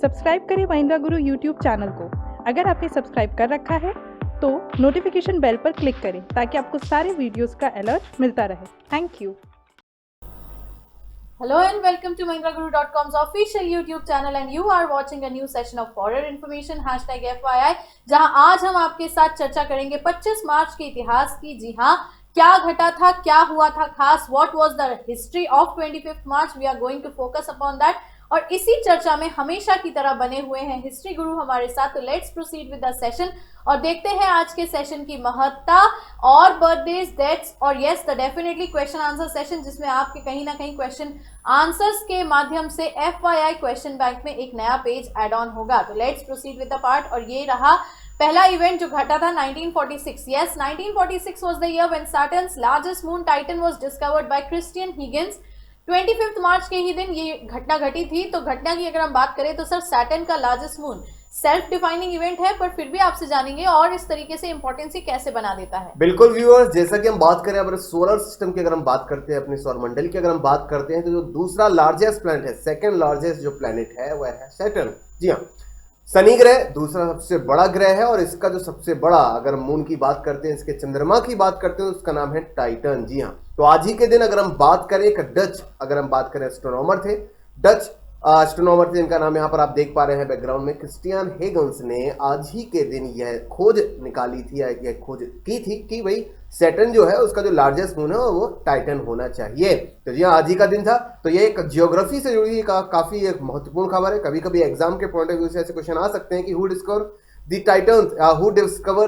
Subscribe करें महिंद्रा गुरु YouTube channel को। अगर आपने सब्सक्राइब कर रखा है तो नोटिफिकेशन बेल पर क्लिक करें ताकि आपको सारे वीडियोस का अलर्ट मिलता रहे। Thank you. Hello and welcome to MahindraGuru.com's official YouTube channel and you are watching a new session of horror information #FYI, जहां आज हम आपके साथ चर्चा करेंगे 25 मार्च के इतिहास की। जी हाँ, क्या घटा था, क्या हुआ था खास, what was the history of 25 March, we are going to focus upon that. और इसी चर्चा में हमेशा की तरह बने हुए हैं हिस्ट्री गुरु हमारे साथ। तो let's proceed with the session और देखते हैं आज के सेशन की महत्ता और बर्थडेज, डेट्स और yes the definitely question answer session, जिसमें आपके कहीं ना कहीं क्वेश्चन आंसर्स के माध्यम से FYI क्वेश्चन बैंक में एक नया पेज एड ऑन होगा। तो let's proceed with the part. और ये रहा पहला इवेंट जो घटा था 1946। Yes, 1946 was the year when Saturn's largest moon Titan was discovered by Christiaan Huygens. 25 March के ही दिन ये घटना घटी थी। तो घटना की अगर हम बात करें तो सर सैटर्न का largest moon self defining event है, पर फिर भी आपसे जानेंगे और इस तरीके से इंपॉर्टेंस ही कैसे बना देता है। बिल्कुल व्यूअर्स, जैसा कि हम बात करें अगर सोलर सिस्टम की, अगर हम बात करते हैं अपने सौर मंडल की, अगर हम बात करते हैं तो जो दूसरा लार्जेस्ट प्लैनेट है, सेकंड लार्जेस्ट जो प्लैनेट है वह है सैटर्न। जी हाँ, शनि ग्रह दूसरा सबसे बड़ा ग्रह है और इसका जो सबसे बड़ा, अगर मून की बात करते हैं, इसके चंद्रमा की बात करते हैं तो उसका नाम है टाइटन। जी हाँ, तो आज ही के दिन अगर हम बात करें एक डच, अगर हम बात करें एस्ट्रोनॉमर थे, डच एस्ट्रोनॉमर थे, इनका नाम यहाँ पर आप देख पा रहे हैं बैकग्राउंड में, क्रिस्टियन हेगन्स ने आज ही के दिन यह खोज निकाली थी, यह खोज की थी कि भाई सैटर्न जो है उसका जो लार्जेस्ट मून है वो टाइटन होना चाहिए। तो जी आज ही का दिन था। तो ये एक जियोग्राफी से जुड़ी काफी एक महत्वपूर्ण खबर है। कभी कभी एग्जाम के पॉइंट ऑफ व्यू से ऐसे क्वेश्चन आ सकते हैं कि who discover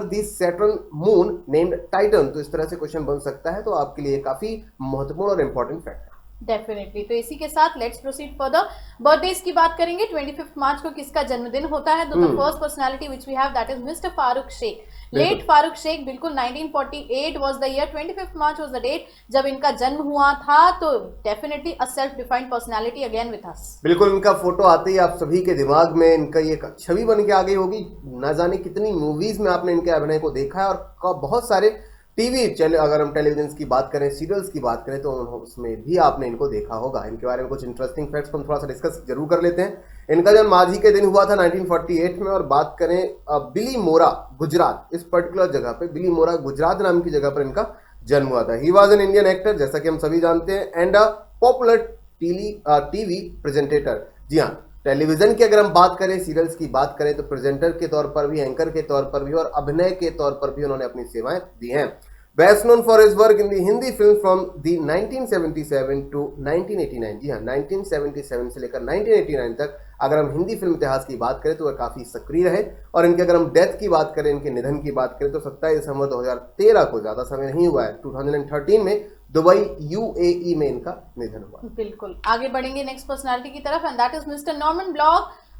the Saturn moon named Titan, तो इस तरह से क्वेश्चन बन सकता है। तो आपके लिए काफी महत्वपूर्ण और इंपॉर्टेंट फैक्ट है डेफिनेटली। तो इसी के साथ लेट्स प्रोसीड फर्दर। बर्थडेज की बात करेंगे। 25 मार्च को किसका जन्मदिन होता है? तो the first personality which we have that is mister Farooq Sheikh, late Farooq Sheikh. बिल्कुल 1948 was the year, 25 March was the date जब इनका जन्म हुआ था। तो definitely a self defined personality again with us. बिल्कुल, इनका फोटो आते ही आप सभी के दिमाग में इनका ये छवि बन के आ गई होगी। ना जाने कितनी मूवीज में आपने इनके अभिनय को देखा है और बहुत सारे टीवी चैनल, अगर हम टेलीविजन की बात करें, सीरियल्स की बात करें तो उसमें भी आपने इनको देखा होगा। इनके बारे में कुछ इंटरेस्टिंग फैक्ट्स हम थोड़ा सा डिस्कस जरूर कर लेते हैं। इनका जन्म आज ही के दिन हुआ था 1948 में। और बात करें बिलीमोरा गुजरात, इस पर्टिकुलर जगह पे बिलीमोरा गुजरात नाम की जगह पर इनका जन्म हुआ था। He was an Indian actor, जैसा कि हम सभी जानते हैं, and a popular TV presenter. जी हाँ, टेलीविजन की अगर हम बात करें, सीरियल्स की बात करें तो प्रेजेंटर के तौर पर भी, एंकर के तौर पर भी और अभिनय के तौर पर भी उन्होंने अपनी सेवाएं दी हैं। Best known for his work in the Hindi film from the 1977 to 1989। जी हाँ, 1977 से लेकर 1989 तक अगर हम हिंदी फिल्म इतिहास की बात करें तो वह काफी सक्रिय रहे। और इनके अगर हम डेथ की बात करें, इनके निधन की बात करें तो 27 दिसंबर 2013 को, ज्यादा समय नहीं हुआ है, 2013 में दुबई UAE में इनका निधन हुआ। बिल्कुल, आगे बढ़ेंगे नेक्स्ट पर्सनालिटी की तरफ and that is mister Norman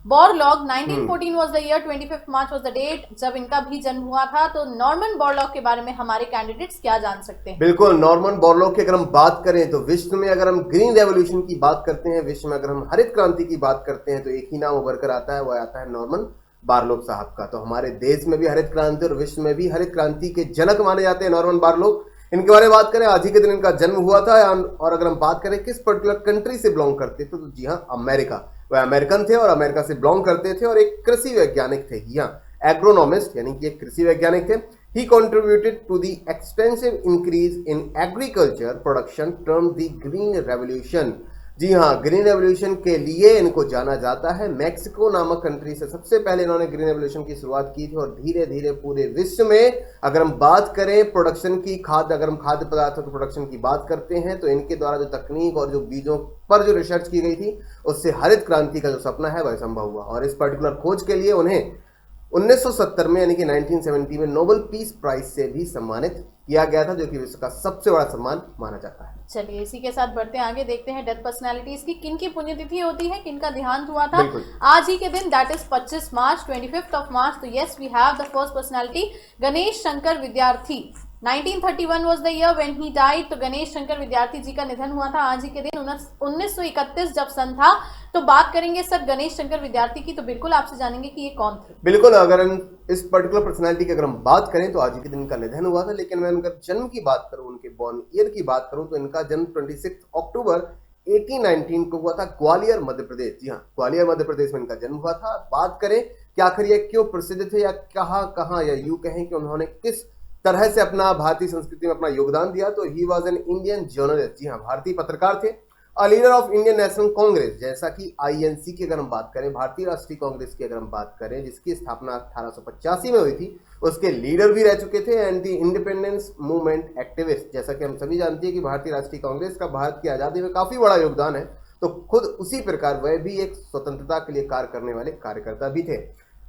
Borlaug. 1914 was the year, 25 March was the date जब इनका भी जन्म हुआ था। तो नॉर्मन बोरलॉग के बारे में हमारे कैंडिडेट्स क्या जान सकते हैं? बिल्कुल, नॉर्मन बोरलॉग की अगर हम बात करें तो विश्व में अगर हम ग्रीन रेवोल्यूशन की बात करते हैं, विश्व में अगर हम हरित क्रांति की बात करते हैं तो एक ही नाम उभर कर आता है, वह आता है नॉर्मन बोरलॉग साहब का। तो हमारे देश में भी हरित क्रांति और विश्व में भी हरित क्रांति के जनक माने जाते हैं नॉर्मन बोरलॉग। इनके बारे में बात करें, आज ही के दिन इनका जन्म हुआ था। और अगर हम बात करें किस पर्टिकुलर कंट्री से बिलोंग करते थे, तो जी हाँ, अमेरिका। वह अमेरिकन थे और अमेरिका से बिलोंग करते थे और एक कृषि वैज्ञानिक थे। यहाँ एग्रोनॉमिस्ट यानी कि एक कृषि वैज्ञानिक थे। He contributed to the extensive increase in agriculture production termed the green revolution. जी हाँ, ग्रीन रेवोल्यूशन के लिए इनको जाना जाता है। मैक्सिको नामक कंट्री से सबसे पहले इन्होंने ग्रीन रेवोल्यूशन की शुरुआत की थी और धीरे धीरे पूरे विश्व में अगर हम बात करें प्रोडक्शन की, अगर हम खाद्य पदार्थों के प्रोडक्शन की बात करते हैं तो इनके द्वारा जो तकनीक और जो बीजों पर जो रिसर्च की गई थी उससे हरित क्रांति का जो सपना है वह संभव हुआ। और इस पर्टिकुलर खोज के लिए उन्हें 1970 में यानी कि 1970 में नोबेल पीस प्राइज से भी सम्मानित किया गया था, जो कि विश्व का सबसे बड़ा सम्मान माना जाता है। चलिए इसी के साथ बढ़ते हैं आगे, देखते हैं डेथ पर्सनालिटीज की किन की पुण्यतिथि होती है, किन का देहांत हुआ था आज ही के दिन, दैट इज 25 मार्च, 25 मार्च। तो yes we have the first personality Ganesh Shankar Vidyarthi. 1931 was the year when he died. तो गणेश शंकर विद्यार्थी जी का निधन हुआ था आज ही के दिन 1931 जब सन था। तो बात करेंगे सर गणेश शंकर विद्यार्थी की, तो बिल्कुल आपसे जानेंगे कि ये कौन थे। बिल्कुल, अगर इस पर्टिकुलर पर्सनालिटी की अगर हम बात करें तो आज ही के दिन इनका निधन हुआ था, लेकिन मैं उनका जन्म की बात करूं, उनके बॉर्न ईयर की बात करूं तो इनका जन्म 26 अक्टूबर 1819 को हुआ था, ग्वालियर मध्य प्रदेश। जी हाँ, ग्वालियर मध्य प्रदेश में इनका जन्म हुआ था। बात करें कि आखिर ये क्यों प्रसिद्ध थे, या कहाँ या यूं कहें कि उन्होंने किस तरह से अपना भारतीय संस्कृति में अपना योगदान दिया, तो he was an Indian journalist. जी हाँ, भारतीय पत्रकार थे। A leader of Indian National Congress, जैसा कि आईएनसी की अगर हम बात करें, भारतीय राष्ट्रीय कांग्रेस की अगर हम बात करें, जिसकी स्थापना 1885 में हुई थी, उसके लीडर भी रह चुके थे। And the independence movement activist, जैसा कि हम सभी जानते हैं कि भारतीय राष्ट्रीय कांग्रेस का भारत की आजादी में काफी बड़ा योगदान है, तो खुद उसी प्रकार वह भी एक स्वतंत्रता के लिए कार्य करने वाले कार्यकर्ता भी थे।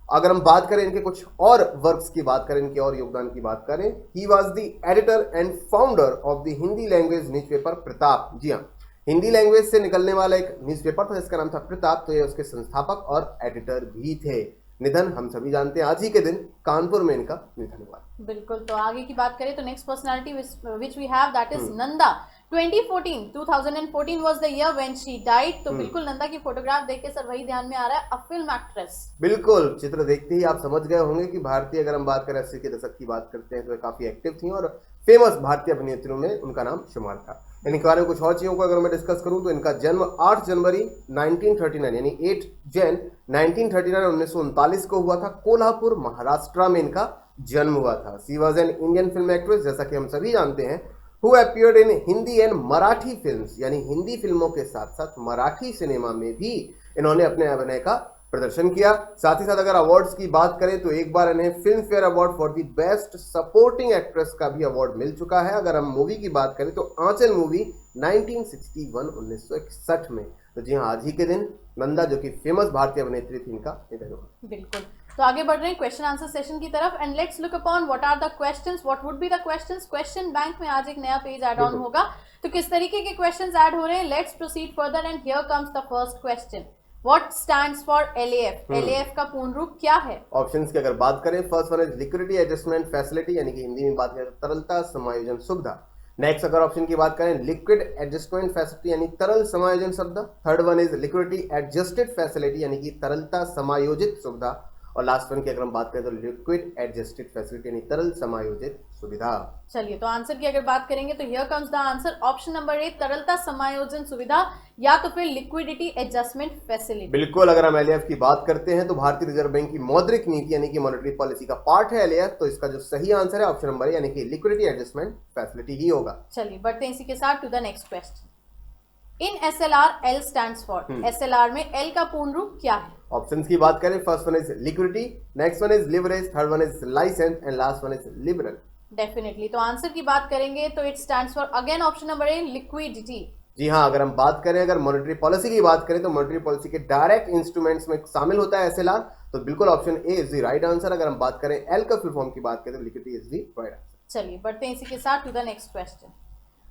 अगर हम बात करें इनके कुछ और वर्क्स की बात करें, इनके और योगदान की बात करें, he was the editor and founder of the Hindi language newspaper Pratap. जी हाँ, हिंदी लैंग्वेज से निकलने वाला एक न्यूज़पेपर था जिसका नाम था प्रताप, तो ये उसके संस्थापक और एडिटर भी थे। निधन हम सभी जानते हैं, आज ही के दिन कानपुर में इनका निधन हुआ। बिल्कुल। तो आगे की बात करें तो next personality which we have that is Nanda. 2014 was the year when she died. तो बिल्कुल नंदा की फोटोग्राफ देख के सर वही ध्यान में आ रहा है, अ फिल्म एक्ट्रेस। बिल्कुल, चित्र देखते ही आप समझ गए होंगे कि भारतीय, अगर हम बात करें 80 के दशक की बात करते हैं, तो काफी एक्टिव थी और फेमस भारतीय अभिनेत्रियों में उनका नाम शुमार था। इनके बारे में कुछ और चीजों को अगर मैं डिस्कस करूं, तो इनका जन्म 8 जनवरी 1939 यानी 8 जैन 1939 को हुआ था। कोल्हापुर महाराष्ट्र में इनका जन्म हुआ था। She was an Indian film actress, जैसा कि हम सभी जानते हैं, who appeared in Hindi and Marathi films, यानी हिंदी फिल्मों के साथ साथ मराठी सिनेमा में भी इन्होंने अपने अभिनय का प्रदर्शन किया। साथ ही साथ अगर अवार्ड्स की बात करें, तो एक बार इन्हें film fair award for the best supporting actress का भी अवार्ड मिल चुका है। अगर हम मूवी की बात करें, तो आंचल मूवी 1961 में। तो जी हाँ, आज ही के दिन नंदा, जो कि फेमस भारतीय अभिनेत्री थी, इनका निधन हुआ। बिल्कुल। तो आगे बढ़ रहे हैं क्वेश्चन आंसर सेशन की तरफ, and let's look upon what are the questions, what would be the questions. Question bank में आज एक नया पेज ऐड ऑन होगा, तो किस तरीके के क्वेश्चंस ऐड हो रहे हैं, let's proceed further. And here comes the first question, what stands for LAF? LAF का पूर्ण रूप क्या है? ऑप्शंस की अगर बात करें, first one is liquidity adjustment facility, यानी कि हिंदी में बात करें तो तरलता समायोजन सुविधा। नेक्स्ट अगर ऑप्शन की बात करें, लिक्विड एडजस्टमेंट फैसिलिटी यानी तरल समायोजन सुविधा। Third one is liquidity adjusted facility, यानी कि तरलता समायोजित सुविधा। और लास्ट वन की अगर हम बात करें, तो लिक्विड एडजस्टेड फैसिलिटी यानी तरल समायोजित सुविधा। चलिए, तो आंसर की अगर बात करेंगे, तो here comes the answer, option number ए, तरलता समायोजन सुविधा, या तो फिर लिक्विडिटी एडजस्टमेंट फैसिलिटी। बिल्कुल, अगर हम LAF की बात करते हैं, तो भारतीय रिजर्व बैंक की मौद्रिक नीति यानी कि मॉनेटरी पॉलिसी का पार्ट है LAF, तो इसका जो सही आंसर है ऑप्शन नंबर ए, यानी कि लिक्विडिटी एडजस्टमेंट फैसिलिटी ही होगा। चलिए बढ़ते हैं इसी के साथ to the next question. In SLR, L stands for, SLR में L का पूर्ण रूप क्या है? ऑप्शंस की बात करें, first one is liquidity, next one is leverage, third one is license and last one is liberal. Definitely. तो आंसर की बात करेंगे, तो it stands for again option number A, liquidity. जी हाँ, अगर हम बात करें, अगर मॉनेटरी पॉलिसी की बात करें, तो मॉनेटरी पॉलिसी के डायरेक्ट इंस्ट्रूमेंट्स में शामिल होता है SLR, तो बिल्कुल option A is the right answer. अगर हम बात करें L का फुल फॉर्म की बात करें, तो liquidity is the right answer. चलिए बढ़ते हैं इसी के साथ to the next question.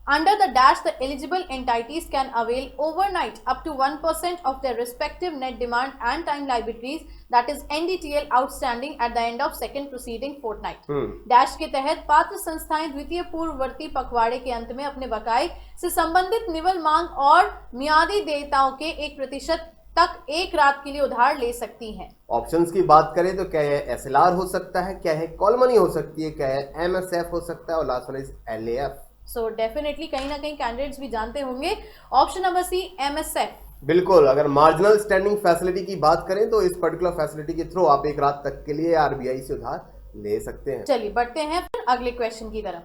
Under the dash, the eligible entities can avail overnight up to 1% of their respective net demand and time liabilities, that is NDTL, outstanding at the end of second preceding fortnight. Dash के तहत पात्र संस्थाएं द्वितीय पूर्ववर्ती पखवाड़े के अंत में अपने बकाये से संबंधित निवल मांग और मियादी देयताओं के 1% तक एक रात के लिए उधार ले सकती हैं। ऑप्शंस की बात करें, तो क्या है SLR हो सकता है, क्या है कॉल मनी हो सकती है, क्या है MSF हो सकता है, और last one is LAF। So definitely कहीं ना कहीं कैंडिडेट्स भी जानते होंगे, ऑप्शन नंबर सी, MSF। बिल्कुल, अगर मार्जिनल स्टैंडिंग फैसिलिटी की बात करें, तो इस पर्टिकुलर फैसिलिटी के थ्रू आप एक रात तक के लिए RBI से उधार ले सकते हैं। चलिए बढ़ते हैं फिर अगले क्वेश्चन की तरफ।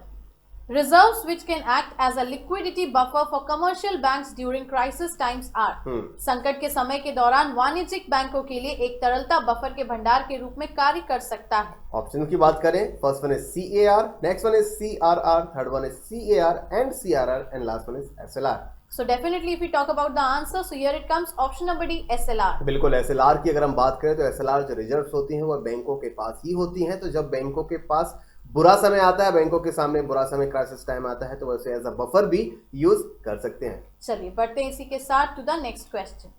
Reserves which can act as a liquidity buffer for commercial banks during crisis times are, संकट के समय के दौरान वाणिज्यिक बैंकों के लिए एक तरलता बफर के भंडार के रूप में कार्य कर सकता है। ऑप्शन की बात करें, first one is CAR, next one is CRR, third one is CAR and CRR and last one is SLR। So definitely if we talk about the answer, so here it comes option number D, SLR। बिल्कुल, SLR की अगर हम बात करें, तो SLR जो reserves होती हैं वह बैंकों के पास ही होती हैं। तो जब बैंकों के पास बुरा समय आता है, बैंकों के सामने बुरा समय, क्राइसिस टाइम आता है, तो वैसे एज अ बफर भी यूज कर सकते हैं। चलिए बढ़ते हैं इसी के साथ to the next question.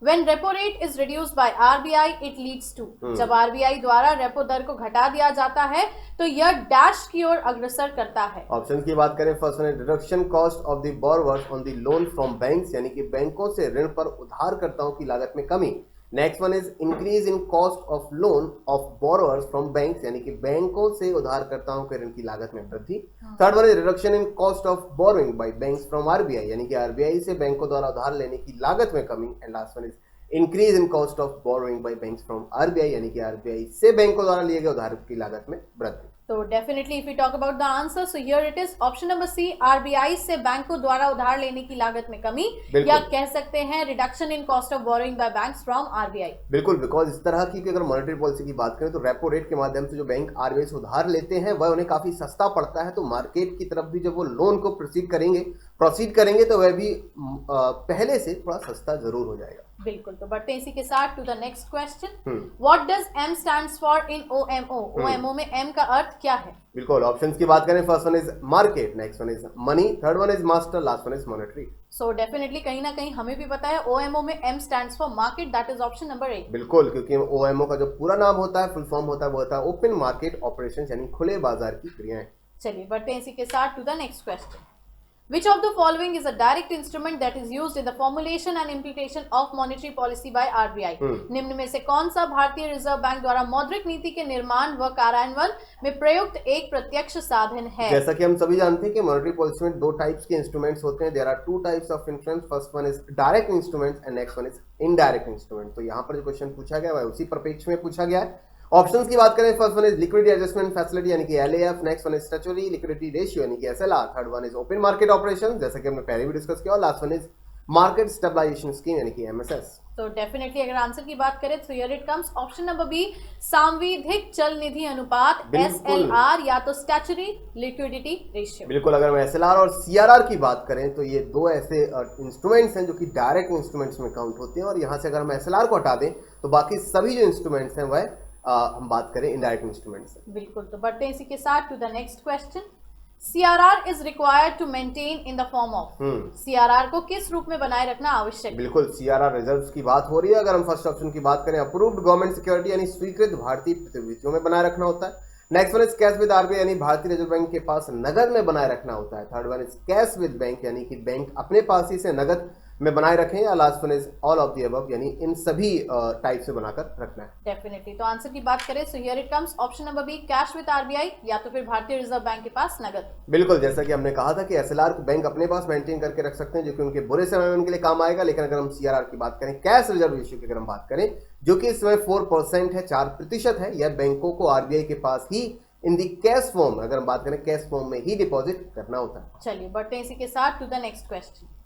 When repo rate is reduced by RBI, it leads to, जब RBI द्वारा रेपो दर को घटा दिया जाता है, तो यह डैश की ओर अग्रसर करता है। ऑप्शन की बात करें, first one is reduction cost of the borrowers on the loan from banks, यानी कि बैंकों से ऋण पर उधारकर्ताओं की लागत में कमी, next one is increase in cost of loan of borrowers from banks, यानी कि बैंकों से उधारकर्ताओं के ऋण की लागत में वृद्धि। Third one is reduction in cost of borrowing bye banks from RBI, यानी कि आरबीआई से बैंकों द्वारा उधार लेने की लागत में कमी। And last one is increase in cost of borrowing bye banks from RBI, यानी कि आरबीआई से बैंकों द्वारा लिए गए उधार की लागत में वृद्धि। So definitely if we talk about the answer, so here it is option number C, RBI से बैंकों द्वारा उधार लेने की लागत में कमी, या कह सकते हैं reduction in cost of borrowing bye banks from RBI. बिल्कुल, बिकॉज इस तरह की अगर मॉनेटरी पॉलिसी की बात करें तो रेपो रेट के माध्यम से जो बैंक आरबीआई से उधार लेते हैं वह उन्हें काफी सस्ता पड़ता है, तो मार्केट की तरफ भी जब वो लोन को प्रोसीड करेंगे तो वह भी पहले से थोड़ा सस्ता जरूर हो जाएगा। बिल्कुल, तो बढ़ते हैं इसी के साथ to the next question. What does M stands for in OMO? OMO में एम का अर्थ क्या है? बिल्कुल, ऑप्शंस की बात करें, first one is market, next one is money, third one is master, last one is monetary. So definitely कहीं ना कहीं हमें भी पता है ओएमओ में M stands for market, that is option number 8। बिल्कुल, क्योंकि ओएमओ का जो पूरा नाम होता है, फुल फॉर्म होता है, वो होता है ओपन मार्केट ऑपरेशंस, यानी खुले बाजार की क्रियाएं। चलिए बढ़ते हैं इसी के साथ to the next question. Which of the following is a direct instrument that is used in the formulation and implementation of monetary policy by RBI? निम्न में से कौन सा भारतीय रिजर्व बैंक द्वारा मौद्रिक नीति के निर्माण व कार्यान्वयन में प्रयुक्त एक प्रत्यक्ष साधन है? जैसा कि हम सभी जानते हैं कि मॉनेटरी पॉलिसी में दो टाइप्स के इंस्ट्रूमेंट्स होते हैं। There are two types of instruments, first one is direct instruments and next one is indirect instrument. तो यहाँ पर जो क्वेश्चन पूछा गया है उसी परिप्रेक्ष्य में पूछा गया है। ऑप्शंस की बात करें, first one is liquidity adjustment facility यानी कि LAF, next one is statutory liquidity ratio यानी कि SLR, third one is open market operations जैसा कि हमने पहले भी डिस्कस किया, और last one is market stabilization scheme यानी कि एमएसएस। तो डेफिनेटली अगर आंसर की बात करें तो here it comes option number B, सांविधिक चल निधि अनुपात, एसएलआर या तो स्टैट्यूटरी लिक्विडिटी रेशियो। बिल्कुल, अगर हम एसएलआर और सीआरआर की बात करें तो ये दो ऐसे इंस्ट्रूमेंट्स हैं जो कि डायरेक्ट इंस्ट्रूमेंट्स में काउंट होते हैं, और यहाँ से अगर हम एसएलआर को हटा दें तो बाकी सभी जो इंस्ट्रूमेंट्स हैं वह हम बात करें इनडायरेक्ट इंस्ट्रूमेंट से। बिल्कुल, तो बढ़ते हैं इसी के साथ to the next question. CRR is required to maintain in the form of, CRR को किस रूप में बनाए रखना आवश्यक है? बिल्कुल, सीआरआर रिजर्व्स की बात हो रही है। अगर हम फर्स्ट ऑप्शन की बात करें, अप्रूव्ड गवर्नमेंट सिक्योरिटी यानी स्वीकृत भारतीय प्रतिभूतियों में बनाए रखना होता है। Next one is cash with RBI यानी भारतीय रिजर्व बैंक के पास नगद में बनाए रखना होता है। Third one is cash with bank यानी कि बैंक अपने पास ही से नगद में बनाए रखें, या last one is all of the above यानी इन सभी टाइप से बनाकर रखना है। डेफिनेटली, तो आंसर की बात करें so here it comes option number B, cash with RBI या तो फिर भारतीय रिजर्व बैंक के पास नगद। बिल्कुल, जैसा कि हमने कहा था कि एसएलआर को बैंक अपने पास मेंटेन करके रख सकते हैं जो कि उनके बुरे समय में उनके लिए काम आएगा, लेकिन अगर हम सीआरआर की बात करें, कैश रिजर्व रेशियो की अगर हम बात करें, जो कि इस समय 4% है, 4% है, यह बैंकों को आरबीआई के पास ही इन दी कैश फॉर्म, अगर हम बात करें कैश फॉर्म में ही डिपॉजिट करना होता है। चलिए बढ़ते हैं इसी के साथ to the next question.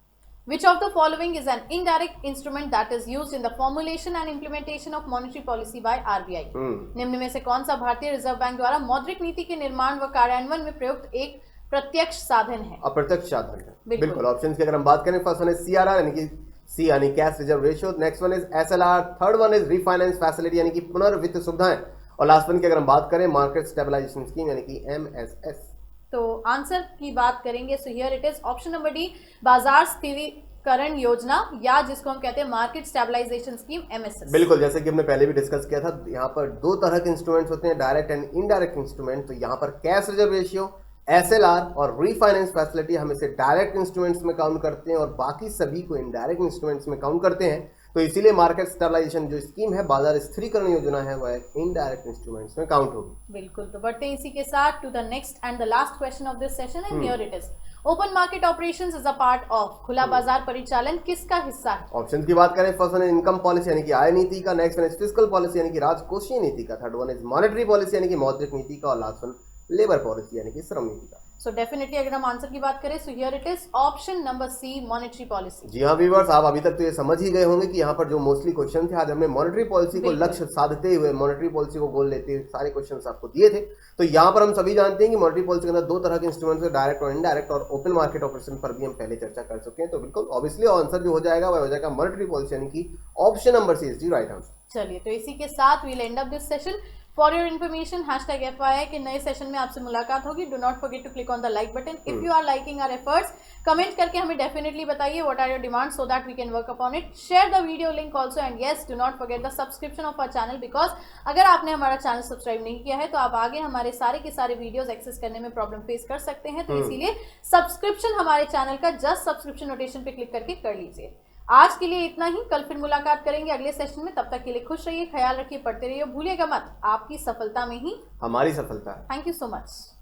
Which of the following is an indirect instrument that is used in the formulation and implementation of monetary policy by RBI? निम्न में से कौन सा भारतीय रिजर्व बैंक द्वारा मौद्रिक नीति के निर्माण व कार्यान्वयन में प्रयुक्त एक प्रत्यक्ष साधन है? अप्रत्यक्ष साधन है। बिल्कुल, ऑप्शंस की अगर हम बात करें, फर्स्ट वन इज सीआरआर यानी कि सी यानी cash reserve ratio, next one is SLR, third one is refinance facility यानी कि पुनर्वित्त सुविधाएं, और लास्ट वन की अगर हम बात करें मार्केट स्टेबलाइजेशन स्कीम यानी कि एमएसएस। तो आंसर की बात करेंगे सो here it is option number D, बाजार स्थिरीकरण योजना या जिसको हम कहते हैं मार्केट स्टेबलाइजेशन स्कीम, एमएसएस। बिल्कुल, जैसे कि हमने पहले भी डिस्कस किया था, यहाँ पर दो तरह के इंस्ट्रूमेंट्स होते हैं, डायरेक्ट एंड इनडायरेक्ट इंस्ट्रूमेंट। तो यहाँ पर कैश रिजर्व रेशियो, एसएलआर और रीफाइनेंस फैसिलिटी हम इसे डायरेक्ट इंस्ट्रूमेंट्स में काउंट करते हैं और बाकी सभी को इनडायरेक्ट इंस्ट्रूमेंट्स में काउंट करते हैं। तो इसीलिए मार्केट स्टेबलाइजेशन जो स्कीम है, बाजार स्थिरीकरण योजना है, वह इनडायरेक्ट इंस्ट्रूमेंट्स में काउंट होगी। बिल्कुल, तो बढ़ते हैं इसी के साथ to the next and the last question of this session, and here it is open market operations is a part of, खुला बाजार परिचालन किसका हिस्सा है? ऑप्शन की बात करें, first one is income policy यानी कि आय नीति का, next one is fiscal policy यानी कि राजकोषीय नीति का, third one is monetary policy यानी कि मौद्रिक नीति का, और लास्ट वन लेबर पॉलिसी यानी कि श्रम नीति का। सो डेफिनेटली अगर हम आंसर की बात करें so here it is option number C, monetary policy. जी हाँ व्यूअर्स, आप अभी तक तो ये समझ ही गए होंगे कि यहाँ पर जो मोस्टली क्वेश्चन थे, आज हमने मॉनेटरी पॉलिसी को लक्ष्य साधते हुए, मॉनेटरी पॉलिसी को गोल लेते हुए सारे क्वेश्चंस आपको दिए थे। तो यहाँ पर हम सभी जानते हैं कि मॉनेटरी पॉलिसी के अंदर दो तरह के इंस्ट्रूमेंट्स हैं, डायरेक्ट और इनडायरेक्ट, और ओपन मार्केट ऑपरेशन पर भी हम पहले चर्चा कर चुके हैं। तो बिल्कुल ऑब्वियसली आंसर जो हो जाएगा वह हो जाएगा मॉनेटरी पॉलिसी यानी कि option number C is the right answer. चलिए, तो इसी के साथ we'll end up this session. For your information #FYI के नए सेशन में आपसे मुलाकात होगी। Do not forget to click on the like button. If you are liking our efforts, comment करके हमें डेफिनेटली बताइए what are your demands so that we can work upon it. Share the video link also, and yes do not forget the subscription of our channel, because अगर आपने हमारा channel subscribe नहीं किया है तो आप आगे हमारे सारे के सारे वीडियोज एक्सेस करने में प्रॉब्लम फेस कर सकते हैं। तो इसीलिए सब्सक्रिप्शन हमारे चैनल का जस्ट सब्सक्रिप्शन नोटिफिकेशन पे क्लिक करके कर लीजिए। आज के लिए इतना ही, कल फिर मुलाकात करेंगे अगले सेशन में। तब तक के लिए खुश रहिए, ख्याल रखिए, पढ़ते रहिए, भूलिएगा मत, आपकी सफलता में ही हमारी सफलता है। Thank you so much.